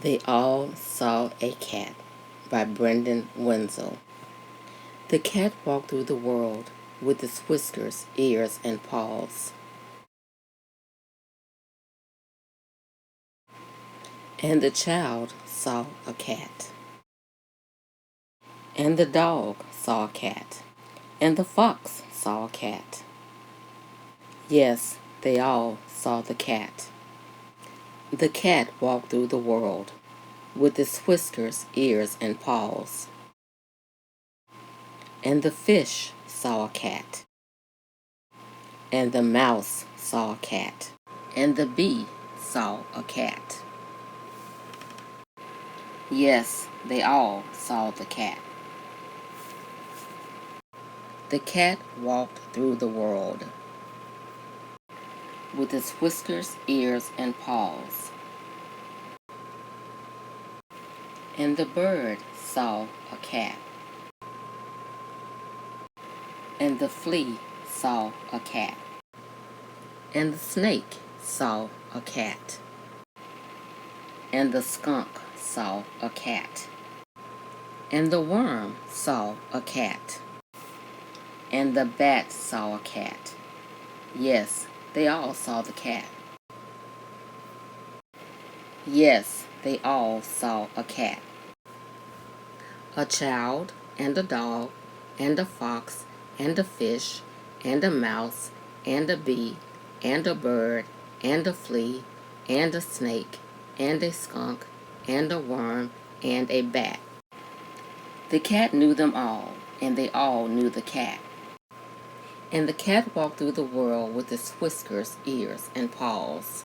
They All Saw a Cat by Brendan Wenzel. The cat walked through the world with its whiskers, ears, and paws. And the child saw a cat. And the dog saw a cat. And the fox saw a cat. Yes, they all saw the cat. The cat walked through the world with its whiskers, ears, and paws. And the fish saw a cat. And the mouse saw a cat. And the bee saw a cat. Yes, they all saw the cat. The cat walked through the world with its whiskers, ears, and paws. And the bird saw a cat. And the flea saw a cat. And the snake saw a cat. And the skunk saw a cat. And the worm saw a cat. And the bat saw a cat. Yes, they all saw the cat. Yes, they all saw a cat. A child, and a dog, and a fox, and a fish, and a mouse, and a bee, and a bird, and a flea, and a snake, and a skunk, and a worm, and a bat. The cat knew them all, and they all knew the cat. And the cat walked through the world with its whiskers, ears, and paws.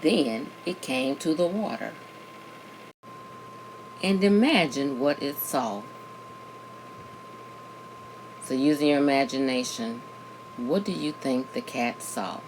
Then it came to the water. And imagine what it saw. So using your imagination, what do you think the cat saw?